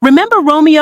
Remember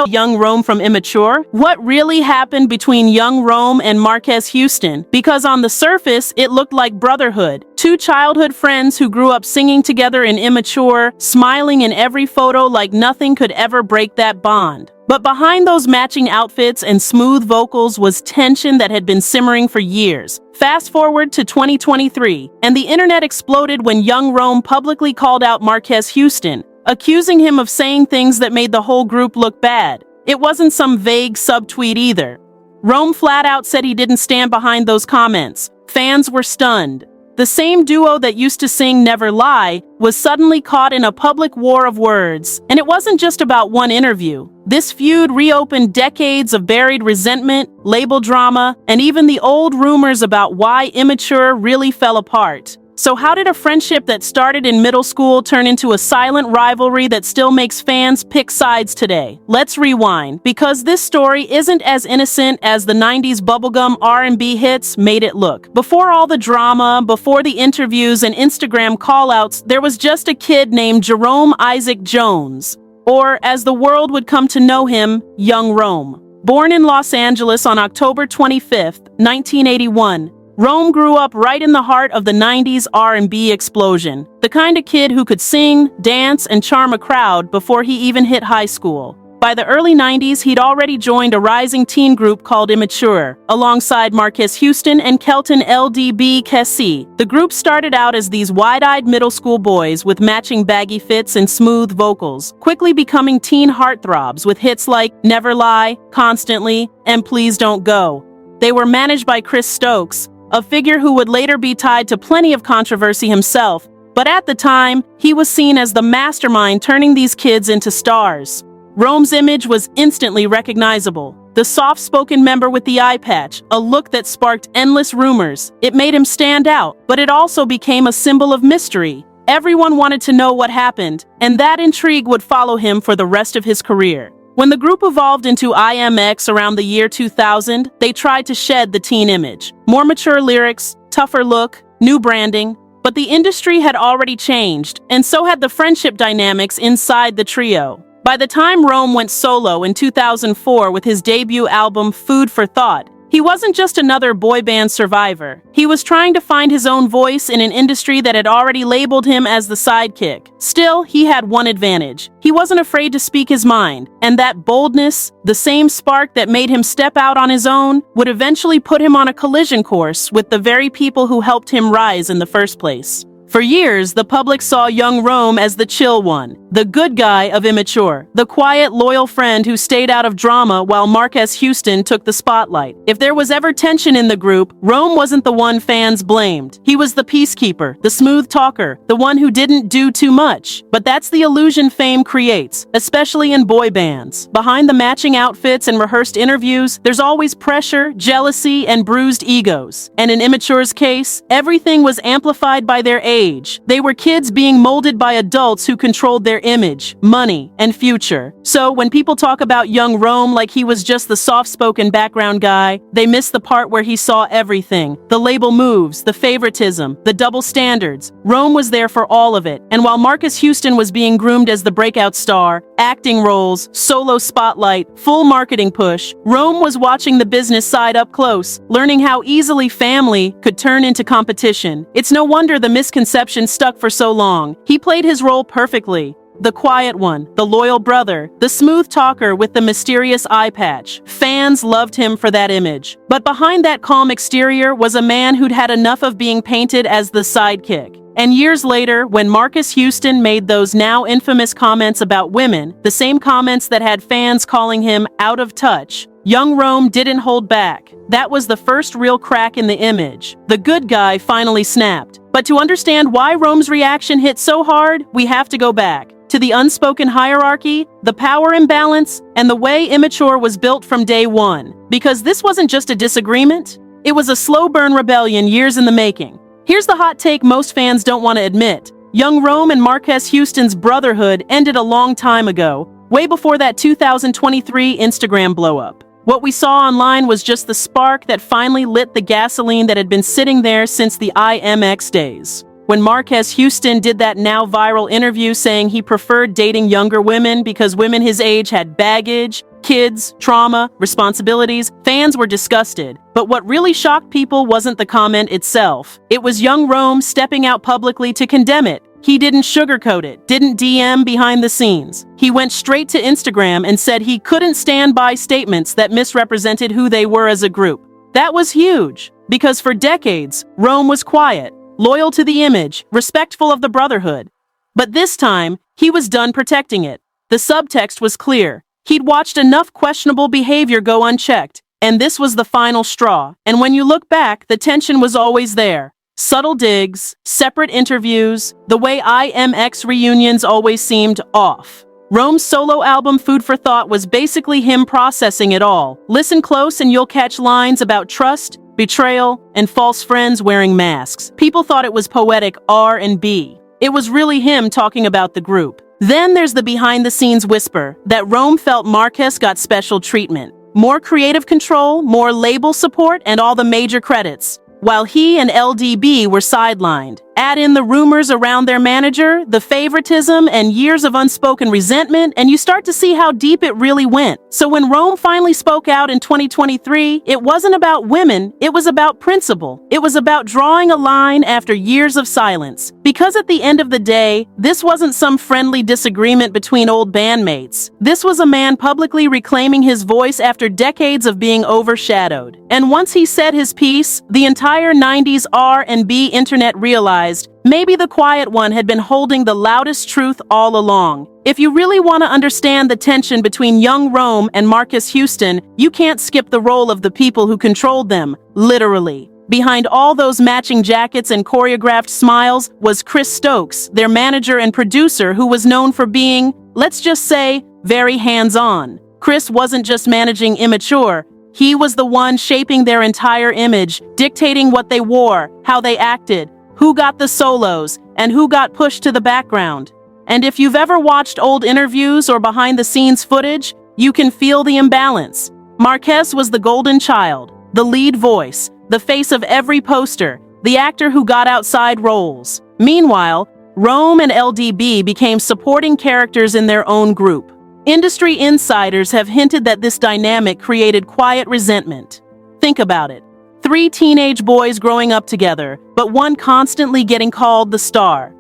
young Rome from Immature? What really happened between young Rome and Marques Houston? Because on the surface, it looked like brotherhood. Two childhood friends who grew up singing together in Immature, smiling in every photo like nothing could ever break that bond. But behind those matching outfits and smooth vocals was tension that had been simmering for years. Fast forward to 2023, and the internet exploded when young Rome publicly called out Marques Houston, accusing him of saying things that made the whole group look bad. It wasn't some vague subtweet either. Rome flat out said he didn't stand behind those comments. Fans were stunned. The same duo that used to sing Never Lie was suddenly caught in a public war of words. And it wasn't just about one interview. This feud reopened decades of buried resentment, label drama, and even the old rumors about why Immature really fell apart. So how did a friendship that started in middle school turn into a silent rivalry that still makes fans pick sides today? Let's rewind, because this story isn't as innocent as the 90s bubblegum R&B hits made it look. Before all the drama, before the interviews and Instagram callouts, there was just a kid named Jerome Isaac Jones, or as the world would come to know him, Young Rome. Born in Los Angeles on October 25, 1981, Rome grew up right in the heart of the 90s R&B explosion, the kind of kid who could sing, dance, and charm a crowd before he even hit high school. By the early 90s, he'd already joined a rising teen group called Immature, alongside Marques Houston and Kelton LDB Kessie. The group started out as these wide-eyed middle school boys with matching baggy fits and smooth vocals, quickly becoming teen heartthrobs with hits like Never Lie, Constantly, and Please Don't Go. They were managed by Chris Stokes, a figure who would later be tied to plenty of controversy himself, but at the time, he was seen as the mastermind turning these kids into stars. Rome's image was instantly recognizable. The soft-spoken member with the eye patch, a look that sparked endless rumors. It made him stand out, but it also became a symbol of mystery. Everyone wanted to know what happened, and that intrigue would follow him for the rest of his career. When the group evolved into IMX around the year 2000, they tried to shed the teen image. More mature lyrics, tougher look, new branding. But the industry had already changed, and so had the friendship dynamics inside the trio. By the time Rome went solo in 2004 with his debut album Food for Thought, he wasn't just another boy band survivor. He was trying to find his own voice in an industry that had already labeled him as the sidekick. Still, he had one advantage. He wasn't afraid to speak his mind, and that boldness, the same spark that made him step out on his own, would eventually put him on a collision course with the very people who helped him rise in the first place. For years, the public saw young Rome as the chill one, the good guy of Immature, the quiet, loyal friend who stayed out of drama while Marques Houston took the spotlight. If there was ever tension in the group, Rome wasn't the one fans blamed. He was the peacekeeper, the smooth talker, the one who didn't do too much. But that's the illusion fame creates, especially in boy bands. Behind the matching outfits and rehearsed interviews, there's always pressure, jealousy, and bruised egos. And in Immature's case, everything was amplified by their age. They were kids being molded by adults who controlled their image, money, and future. So when people talk about young Rome like he was just the soft-spoken background guy, they miss the part where he saw everything. The label moves, the favoritism, the double standards. Rome was there for all of it. And while Marques Houston was being groomed as the breakout star, acting roles, solo spotlight, full marketing push, Rome was watching the business side up close, learning how easily family could turn into competition. It's no wonder the misconception stuck for so long. He played his role perfectly. The quiet one, the loyal brother, the smooth talker with the mysterious eye patch. Fans loved him for that image. But behind that calm exterior was a man who'd had enough of being painted as the sidekick. And years later, when Marques Houston made those now infamous comments about women, the same comments that had fans calling him out of touch, young Rome didn't hold back. That was the first real crack in the image. The good guy finally snapped. But to understand why Rome's reaction hit so hard, we have to go back to the unspoken hierarchy, the power imbalance, and the way Immature was built from day one. Because this wasn't just a disagreement, it was a slow burn rebellion years in the making. Here's the hot take most fans don't want to admit. Young Rome and Marques Houston's brotherhood ended a long time ago, way before that 2023 Instagram blow-up. What we saw online was just the spark that finally lit the gasoline that had been sitting there since the IMX days. when Marques Houston did that now viral interview saying he preferred dating younger women because women his age had baggage, kids, trauma, responsibilities, fans were disgusted. But what really shocked people wasn't the comment itself. It was young Rome stepping out publicly to condemn it. He didn't sugarcoat it, didn't DM behind the scenes. He went straight to Instagram and said he couldn't stand by statements that misrepresented who they were as a group. That was huge, because for decades, Rome was quiet, loyal to the image, respectful of the brotherhood. But this time, he was done protecting it. The subtext was clear. He'd watched enough questionable behavior go unchecked, and this was the final straw. And when you look back, the tension was always there. Subtle digs, separate interviews, the way IMX reunions always seemed off. Rome's solo album Food for Thought was basically him processing it all. Listen close and you'll catch lines about trust, betrayal, and false friends wearing masks. People thought it was poetic R&B. It was really him talking about the group. Then there's the behind-the-scenes whisper that Rome felt Marques got special treatment. More creative control, more label support, and all the major credits, while he and LDB were sidelined. Add in the rumors around their manager, the favoritism, and years of unspoken resentment, and you start to see how deep it really went. So when Rome finally spoke out in 2023, it wasn't about women, it was about principle. It was about drawing a line after years of silence. Because at the end of the day, this wasn't some friendly disagreement between old bandmates. This was a man publicly reclaiming his voice after decades of being overshadowed. And once he said his piece, the entire 90s R&B internet realized maybe the quiet one had been holding the loudest truth all along. If you really want to understand the tension between young Rome and Marques Houston, you can't skip the role of the people who controlled them, literally. Behind all those matching jackets and choreographed smiles was Chris Stokes, their manager and producer, who was known for being, let's just say, very hands-on. Chris wasn't just managing Immature, he was the one shaping their entire image, dictating what they wore, how they acted, who got the solos, and who got pushed to the background. And if you've ever watched old interviews or behind-the-scenes footage, you can feel the imbalance. Marques was the golden child, the lead voice, the face of every poster, the actor who got outside roles. Meanwhile, Rome and LDB became supporting characters in their own group. Industry insiders have hinted that this dynamic created quiet resentment. Think about it. 3 teenage boys growing up together, but one constantly getting called the star.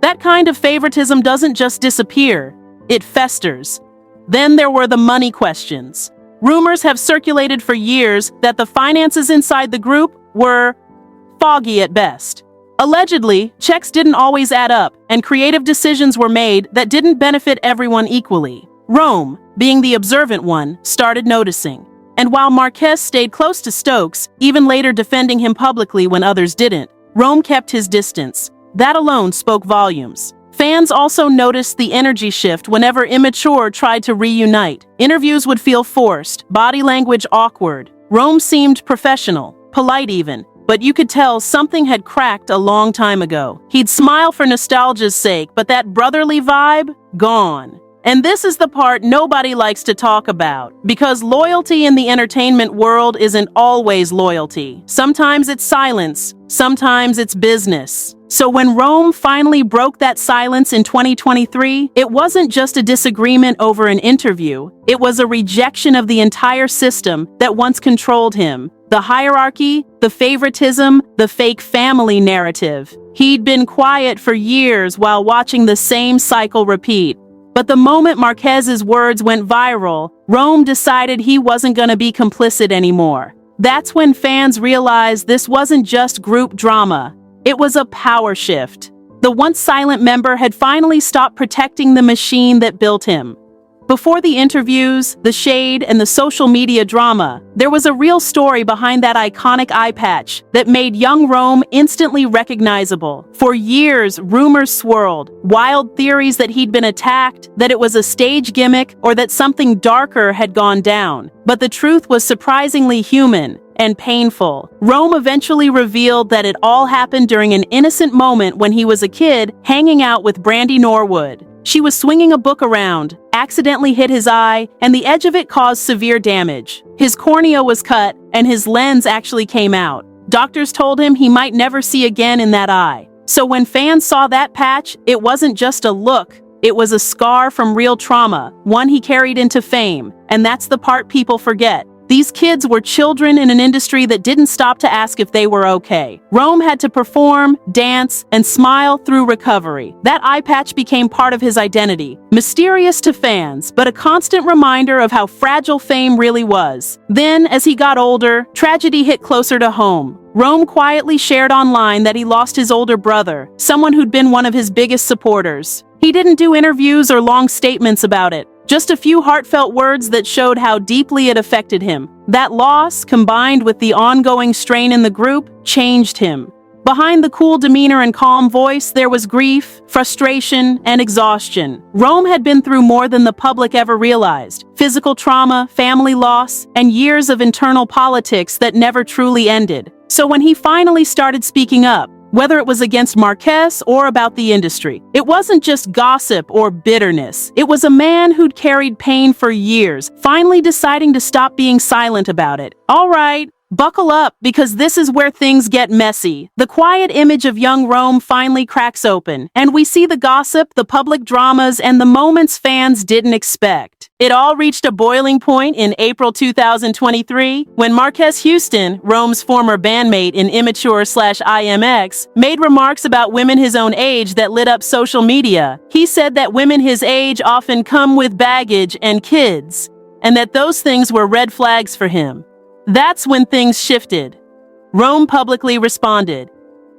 That kind of favoritism doesn't just disappear, it festers. Then there were the money questions. Rumors have circulated for years that the finances inside the group were foggy at best. Allegedly, checks didn't always add up, and creative decisions were made that didn't benefit everyone equally. Rome, being the observant one, started noticing. And while Marques stayed close to Stokes, even later defending him publicly when others didn't, Rome kept his distance. That alone spoke volumes. Fans also noticed the energy shift whenever Immature tried to reunite. Interviews would feel forced, body language awkward. Rome seemed professional, polite even, but you could tell something had cracked a long time ago. He'd smile for nostalgia's sake, but that brotherly vibe, gone. And this is the part nobody likes to talk about, because loyalty in the entertainment world isn't always loyalty. Sometimes it's silence, sometimes it's business. So when Rome finally broke that silence in 2023, it wasn't just a disagreement over an interview, it was a rejection of the entire system that once controlled him. The hierarchy, the favoritism, the fake family narrative. He'd been quiet for years while watching the same cycle repeat. But the moment Marques's words went viral, Rome decided he wasn't going to be complicit anymore. That's when fans realized this wasn't just group drama. It was a power shift. The once silent member had finally stopped protecting the machine that built him. Before the interviews, the shade, and the social media drama, there was a real story behind that iconic eye patch that made young Rome instantly recognizable. For years, rumors swirled, wild theories that he'd been attacked, that it was a stage gimmick, or that something darker had gone down. But the truth was surprisingly human and painful. Rome eventually revealed that it all happened during an innocent moment when he was a kid hanging out with Brandy Norwood. She was swinging a book around, accidentally hit his eye, and the edge of it caused severe damage. His cornea was cut, and his lens actually came out. Doctors told him he might never see again in that eye. So when fans saw that patch, it wasn't just a look. It was a scar from real trauma, one he carried into fame. And that's the part people forget. These kids were children in an industry that didn't stop to ask if they were okay. Rome had to perform, dance, and smile through recovery. That eye patch became part of his identity. Mysterious to fans, but a constant reminder of how fragile fame really was. Then, as he got older, tragedy hit closer to home. Rome quietly shared online that he lost his older brother, someone who'd been one of his biggest supporters. He didn't do interviews or long statements about it. Just a few heartfelt words that showed how deeply it affected him. That loss, combined with the ongoing strain in the group, changed him. Behind the cool demeanor and calm voice, there was grief, frustration, and exhaustion. Rome had been through more than the public ever realized. Physical trauma, family loss, and years of internal politics that never truly ended. So when he finally started speaking up, whether it was against Marques or about the industry, it wasn't just gossip or bitterness. It was a man who'd carried pain for years, finally deciding to stop being silent about it. All right, buckle up, because this is where things get messy. The quiet image of young Rome finally cracks open, and we see the gossip, the public dramas, and the moments fans didn't expect. It all reached a boiling point in April 2023 when Marques Houston, Rome's former bandmate in Immature/IMX, made remarks about women his own age that lit up social media. He said that women his age often come with baggage and kids, and that those things were red flags for him. That's when things shifted. Rome publicly responded.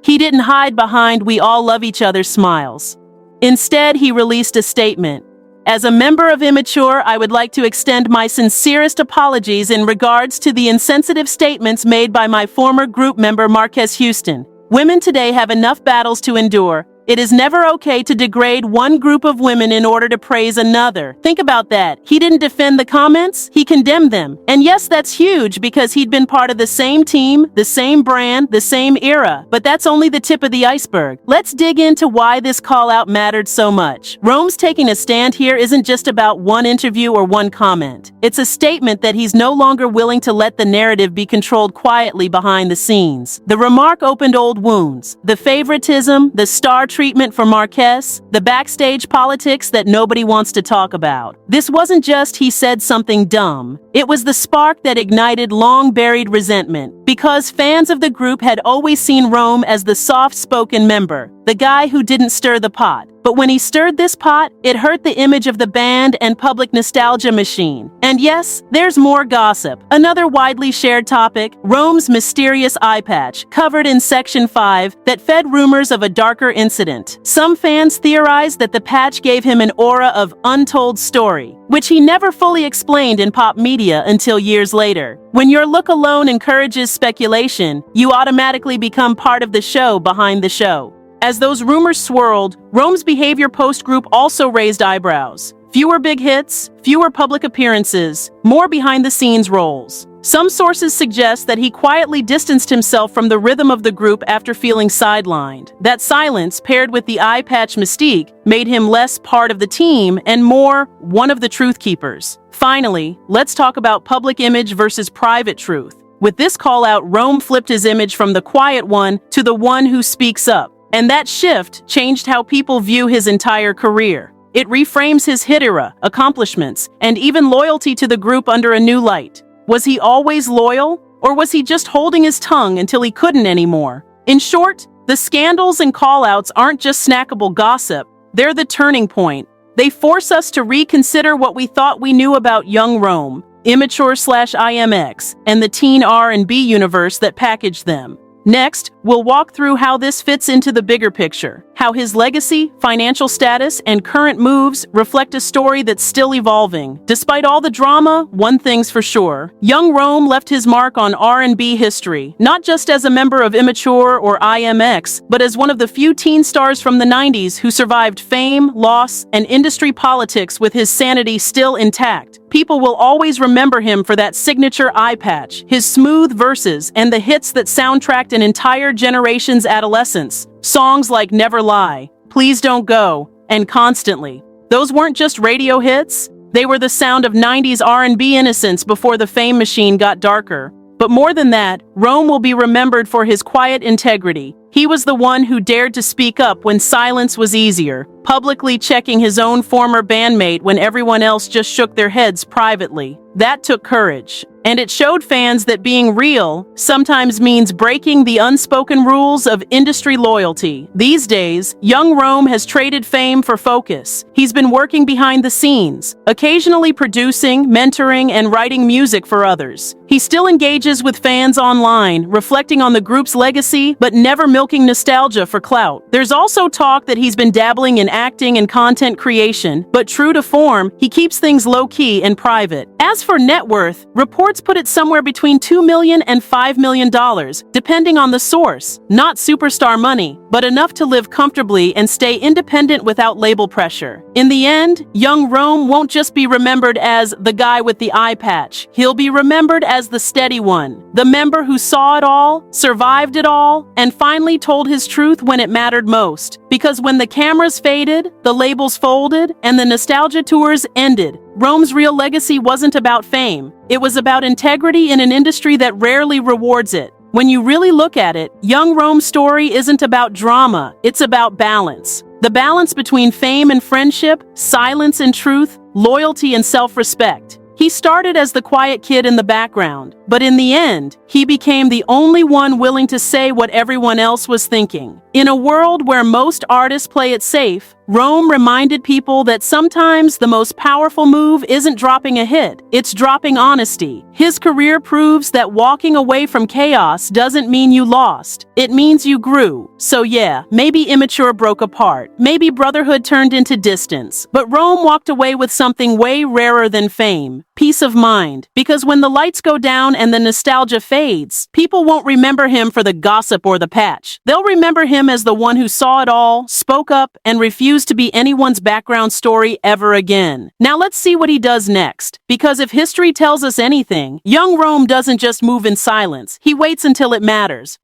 He didn't hide behind "we all love each other" smiles. Instead, he released a statement. As a member of Immature, I would like to extend my sincerest apologies in regards to the insensitive statements made by my former group member Marques Houston. Women today have enough battles to endure. It is never okay to degrade one group of women in order to praise another. Think about that. He didn't defend the comments, he condemned them. And yes, that's huge because he'd been part of the same team, the same brand, the same era. But that's only the tip of the iceberg. Let's dig into why this call out mattered so much. Rome's taking a stand here isn't just about one interview or one comment. It's a statement that he's no longer willing to let the narrative be controlled quietly behind the scenes. The remark opened old wounds. The favoritism, the star treatment for Marques, the backstage politics that nobody wants to talk about. This wasn't just he said something dumb. It was the spark that ignited long-buried resentment, because fans of the group had always seen Rome as the soft-spoken member, the guy who didn't stir the pot. But when he stirred this pot, it hurt the image of the band and public nostalgia machine. And yes, there's more gossip. Another widely shared topic, Rome's mysterious eye patch, covered in Section 5, that fed rumors of a darker incident. Some fans theorized that the patch gave him an aura of untold story, which he never fully explained in pop media until years later. When your look alone encourages speculation, you automatically become part of the show behind the show. As those rumors swirled, Rome's behavior post-group also raised eyebrows. Fewer big hits, fewer public appearances, more behind-the-scenes roles. Some sources suggest that he quietly distanced himself from the rhythm of the group after feeling sidelined. That silence, paired with the eye patch mystique, made him less part of the team and more one of the truth keepers. Finally, let's talk about public image versus private truth. With this call-out, Rome flipped his image from the quiet one to the one who speaks up. And that shift changed how people view his entire career. It reframes his hit era, accomplishments, and even loyalty to the group under a new light. Was he always loyal, or was he just holding his tongue until he couldn't anymore? In short, the scandals and call-outs aren't just snackable gossip. They're the turning point. They force us to reconsider what we thought we knew about young Rome, Immature/IMX, and the teen R&B universe that packaged them. Next, we'll walk through how this fits into the bigger picture, how his legacy, financial status, and current moves reflect a story that's still evolving. Despite all the drama, one thing's for sure. Young Rome left his mark on R&B history, not just as a member of Immature or IMX, but as one of the few teen stars from the 90s who survived fame, loss, and industry politics with his sanity still intact. People will always remember him for that signature eye patch, his smooth verses, and the hits that soundtracked an entire generation's adolescence. Songs like Never Lie, Please Don't Go, and Constantly. Those weren't just radio hits. They were the sound of 90s R&B innocence before the fame machine got darker. But more than that, Rome will be remembered for his quiet integrity. He was the one who dared to speak up when silence was easier, publicly checking his own former bandmate when everyone else just shook their heads privately. That took courage. And it showed fans that being real sometimes means breaking the unspoken rules of industry loyalty. These days, young Rome has traded fame for focus. He's been working behind the scenes, occasionally producing, mentoring, and writing music for others. He still engages with fans online, reflecting on the group's legacy, but never milking nostalgia for clout. There's also talk that he's been dabbling in acting and content creation, but true to form, he keeps things low-key and private. As for net worth, reports put it somewhere between $2 million and $5 million, depending on the source. Not superstar money, but enough to live comfortably and stay independent without label pressure. In the end, young Rome won't just be remembered as the guy with the eye patch. He'll be remembered as the steady one, the member who saw it all, survived it all, and finally told his truth when it mattered most. Because when the cameras faded, the labels folded, and the nostalgia tours ended, Rome's real legacy wasn't about fame. It was about integrity in an industry that rarely rewards it. When you really look at it, young Rome's story isn't about drama, it's about balance. The balance between fame and friendship, silence and truth, loyalty and self-respect. He started as the quiet kid in the background, but in the end, he became the only one willing to say what everyone else was thinking. In a world where most artists play it safe, Rome reminded people that sometimes the most powerful move isn't dropping a hit, it's dropping honesty. His career proves that walking away from chaos doesn't mean you lost. It means you grew. So yeah, maybe Immature broke apart. Maybe brotherhood turned into distance. But Rome walked away with something way rarer than fame. Peace of mind. Because when the lights go down and the nostalgia fades, people won't remember him for the gossip or the patch. They'll remember him as the one who saw it all, spoke up, and refused to be anyone's background story ever again. Now let's see what he does next. Because if history tells us anything, young Rome doesn't just move in silence. He waits until it matters.